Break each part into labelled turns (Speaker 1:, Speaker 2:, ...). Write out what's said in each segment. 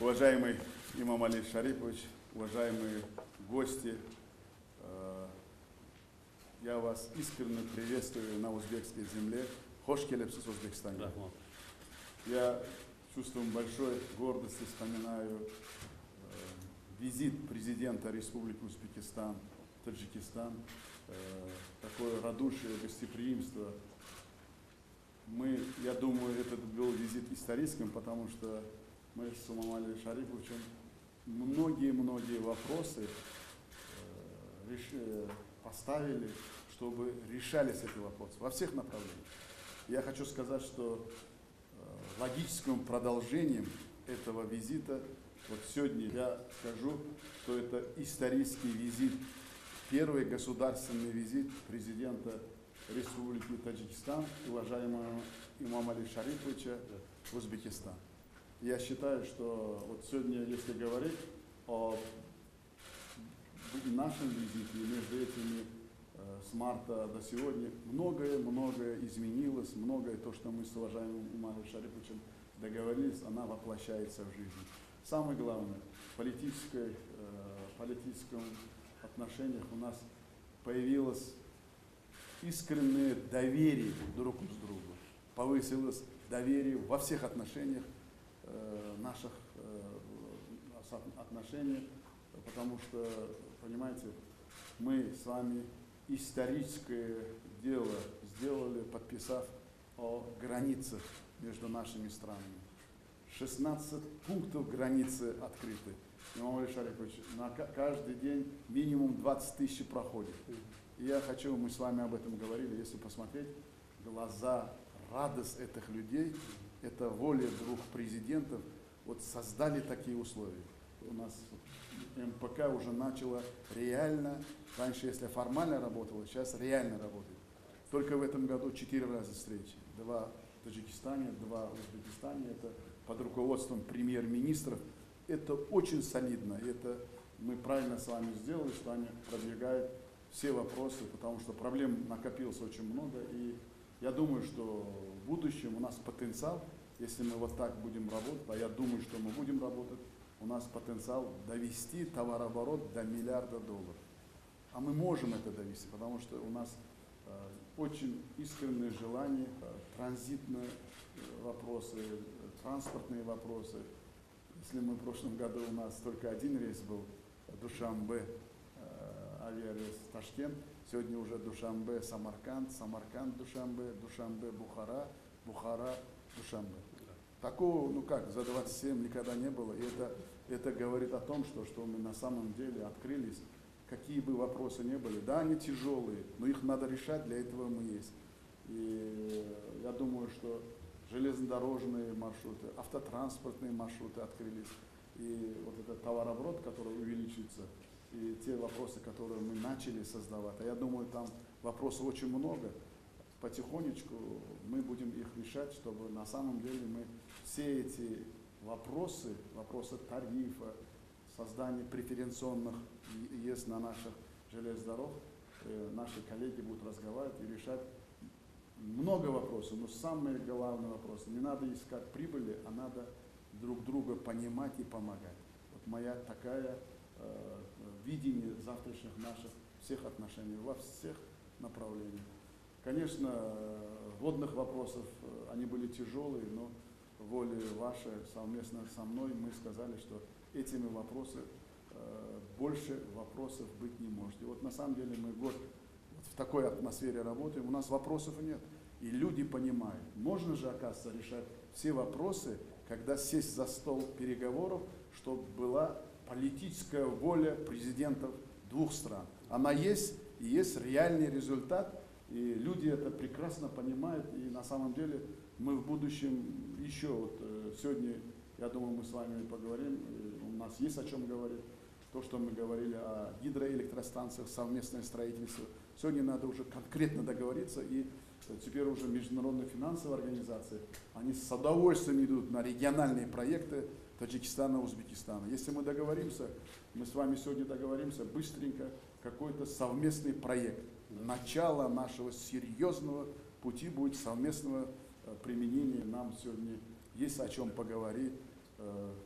Speaker 1: Уважаемый имам Али Шарипович, уважаемые гости, я вас искренне приветствую на узбекской земле. Хош келепсиз Узбекистане. Я чувствую большой гордости, вспоминаю визит президента Республики Узбекистан, Таджикистан, такое радушие, гостеприимство. Я думаю, этот был визит историческим, потому что мы с имамом Али Шариповичем многие вопросы поставили, чтобы решались эти вопросы во всех направлениях. Я хочу сказать, что логическим продолжением этого визита, вот сегодня я скажу, что это исторический визит, первый государственный визит президента Республики Таджикистан, уважаемого имама Али Шариповича, в Узбекистан. Я считаю, что вот сегодня, если говорить о нашем визите, между этими с марта до сегодня многое изменилось, многое то, что мы с уважаемым имамом Али Шариповичем договорились, она воплощается в жизнь. Самое главное, в политическом отношениях у нас появилось искреннее доверие друг к другу, повысилось доверие во всех отношениях наших отношений, потому что, понимаете, мы с вами историческое дело сделали, подписав о границах между нашими странами. 16 пунктов границы открыты. Имам Али Шарипович, на каждый день минимум 20 тысяч проходит. И я хочу, мы с вами об этом говорили, если посмотреть, глаза, радость этих людей, это воля двух президентов, вот создали такие условия. У нас МПК уже начала реально, раньше если формально работала, сейчас реально работает. Только в этом году 4 раза встречи. 2 в Таджикистане, 2 в Узбекистане, это под руководством премьер-министров. Это очень солидно, это мы правильно с вами сделали, что они продвигают все вопросы, потому что проблем накопилось очень много. И я думаю, что в будущем у нас потенциал, если мы вот так будем работать, а я думаю, что мы будем работать, у нас потенциал довести товарооборот до $1 миллиарда. А мы можем это довести, потому что у нас очень искреннее желание, транзитные вопросы, транспортные вопросы. Если мы в прошлом году у нас только один рейс был, Душанбе, авиарейс Ташкент, сегодня уже Душанбе, Самарканд, Самарканд, Душанбе, Душанбе, Бухара, Бухара, Душанбе. Такого, за 27 никогда не было. И это говорит о том, что мы на самом деле открылись. Какие бы вопросы ни были, да, они тяжелые, но их надо решать, для этого мы есть. И я думаю, что железнодорожные маршруты, автотранспортные маршруты открылись. И вот этот товарооборот, который увеличится, и те вопросы, которые мы начали создавать, а я думаю, там вопросов очень много. Потихонечку мы будем их решать, чтобы на самом деле мы все эти вопросы тарифа, создания преференционных ЕС на наших железных дорог, наши коллеги будут разговаривать и решать много вопросов, но самые главные вопросы. Не надо искать прибыли, а надо друг друга понимать и помогать. Вот моя такая видение завтрашних наших всех отношений во всех направлениях. Конечно, водных вопросов, они были тяжелые, но воля ваша, совместно со мной, мы сказали, что этими вопросами больше вопросов быть не может. И вот на самом деле мы год в такой атмосфере работаем, у нас вопросов нет. И люди понимают, можно же, оказывается, решать все вопросы, когда сесть за стол переговоров, чтобы была политическая воля президентов двух стран. Она есть, и есть реальный результат, и люди это прекрасно понимают, и на самом деле мы в будущем еще, сегодня, я думаю, мы с вами поговорим, у нас есть о чем говорить, то, что мы говорили о гидроэлектростанциях, совместное строительство. Сегодня надо уже конкретно договориться, и теперь уже международные финансовые организации, они с удовольствием идут на региональные проекты Таджикистана, Узбекистана. Если мы договоримся, мы с вами сегодня договоримся быстренько, какой-то совместный проект. Начало нашего серьезного пути будет совместного применения. Нам сегодня есть о чем поговорить.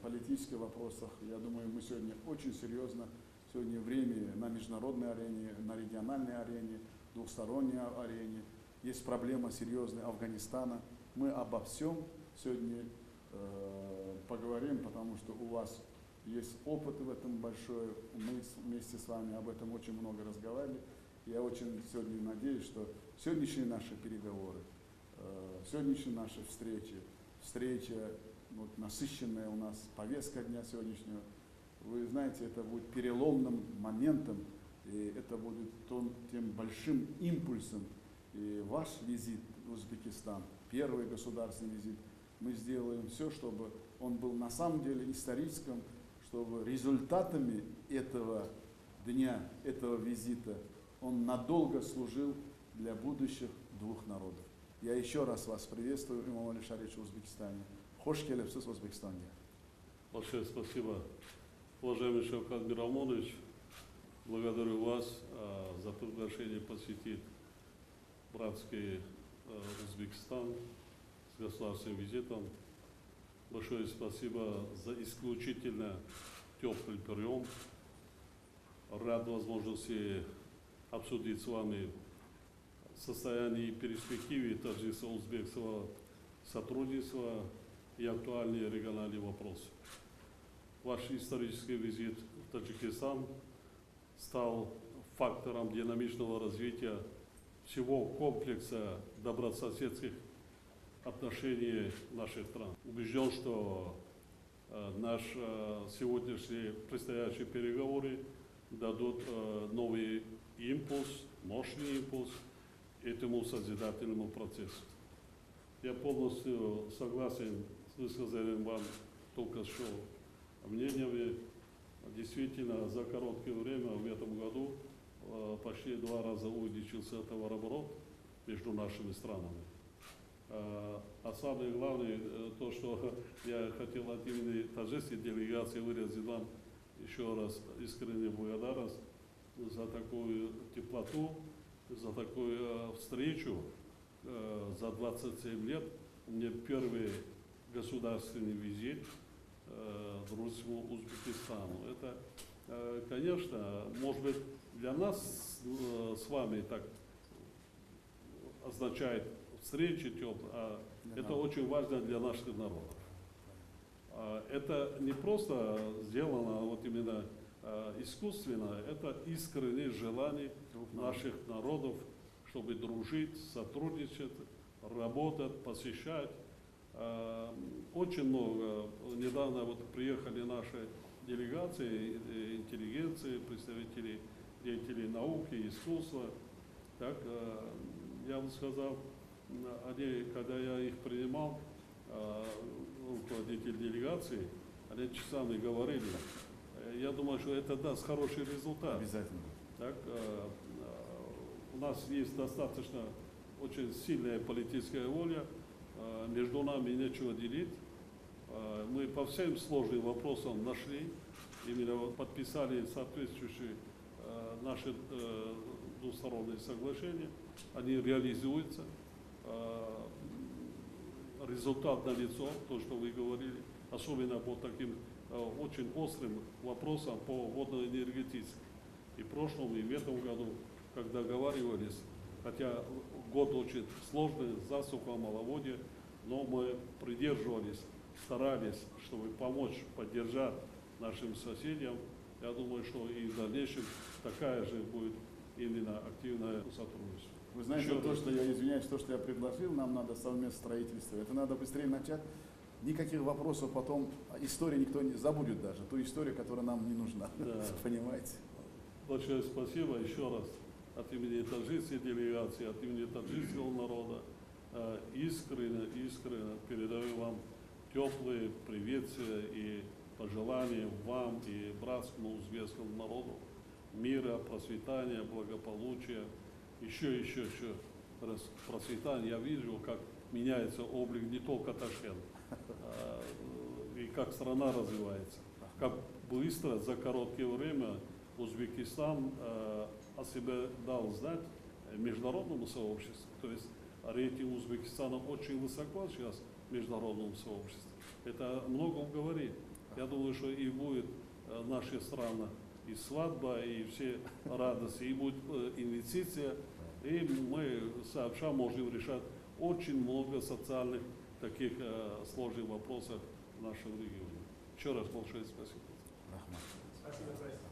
Speaker 1: политических вопросах. Я думаю, мы сегодня очень серьезно, сегодня время на международной арене, на региональной арене, двухсторонней арене. Есть проблема серьезная Афганистана. Мы обо всем сегодня поговорим, потому что у вас есть опыт в этом большой. Мы вместе с вами об этом очень много разговаривали. Я очень сегодня надеюсь, что сегодняшние наши переговоры, сегодняшние наши встреча вот, насыщенная у нас повестка дня сегодняшнего, вы знаете, это будет переломным моментом, и это будет тем большим импульсом. И ваш визит в Узбекистан, первый государственный визит, мы сделаем все, чтобы он был на самом деле историческим, чтобы результатами этого дня, этого визита, он надолго служил для будущих двух народов. Я еще раз вас приветствую, Имамали Шарич, в Узбекистане. Хош келепсиз в Узбекистане.
Speaker 2: Большое спасибо, уважаемый Шавкат Мирамонович. Благодарю вас за приглашение посетить братский Узбекистан с государственным визитом. Большое спасибо за исключительно теплый прием. Рад возможности обсудить с вами состояние и перспективы таджикско-узбекского сотрудничества и актуальные региональные вопросы. Ваш исторический визит в Таджикистан стал фактором динамичного развития всего комплекса добрососедских отношений наших стран. Убежден, что наши сегодняшние предстоящие переговоры дадут новый импульс, мощный импульс этому созидательному процессу. Я полностью согласен с высказанным вам только что мнениями. Действительно, за короткое время в этом году почти 2 раза увеличился товарооборот между нашими странами. А самое главное, то, что я хотел от имени таджикской делегации выразить вам еще раз искреннюю благодарность за такую теплоту, за такую встречу. За 27 лет у меня первый государственный визит дружбу Узбекистану. Это, конечно, может быть, для нас с вами так означает встречи теплые, а это очень важно для наших народов. Это не просто сделано вот именно искусственно, это искреннее желание наших народов, чтобы дружить, сотрудничать, работать, посещать. Очень много. Недавно вот приехали наши делегации, интеллигенции, представители деятелей науки, искусства. Так, я бы сказал, они, когда я их принимал, руководитель делегации, они часами говорили. Я думаю, что это даст хороший результат.
Speaker 1: Обязательно.
Speaker 2: Так, у нас есть достаточно очень сильная политическая воля, между нами нечего делить. Мы по всем сложным вопросам нашли, именно подписали соответствующие наши двусторонние соглашения, они реализуются. Результат налицо, то, что вы говорили, особенно по таким очень острым вопросам по водной энергетике. И в прошлом, и в этом году, когда договаривались, хотя год очень сложный, засуха, маловодье, но мы придерживались, старались, чтобы помочь, поддержать нашим соседям. Я думаю, что и в дальнейшем такая же будет именно активное сотрудничество.
Speaker 1: Вы знаете, то, что я извиняюсь, то, что я предложил, нам надо совместное строительство. Это надо быстрее начать. Никаких вопросов потом, истории никто не забудет даже, ту историю, которая нам не нужна. Да. Понимаете?
Speaker 2: Большое спасибо еще раз от имени таджикской делегации, от имени таджикского народа. Искренне передаю вам теплые приветствия и пожелания вам и братскому узбекскому народу мира, процветания, благополучия, еще раз процветания. Я вижу, как меняется облик не только Ташкент, и как страна развивается, как быстро за короткое время Узбекистан о себе дал знать международному сообществу. То есть рейтинг Узбекистана очень высоко сейчас в международном сообществе. Это о многом говорит. Я думаю, что и будет наша страна и свадьба, и все радости, и будет инвестиция, и мы сообща можем решать очень много социальных таких сложных вопросов в нашем регионе. Еще раз большое спасибо.
Speaker 1: Рахмат.
Speaker 3: Спасибо, Борис.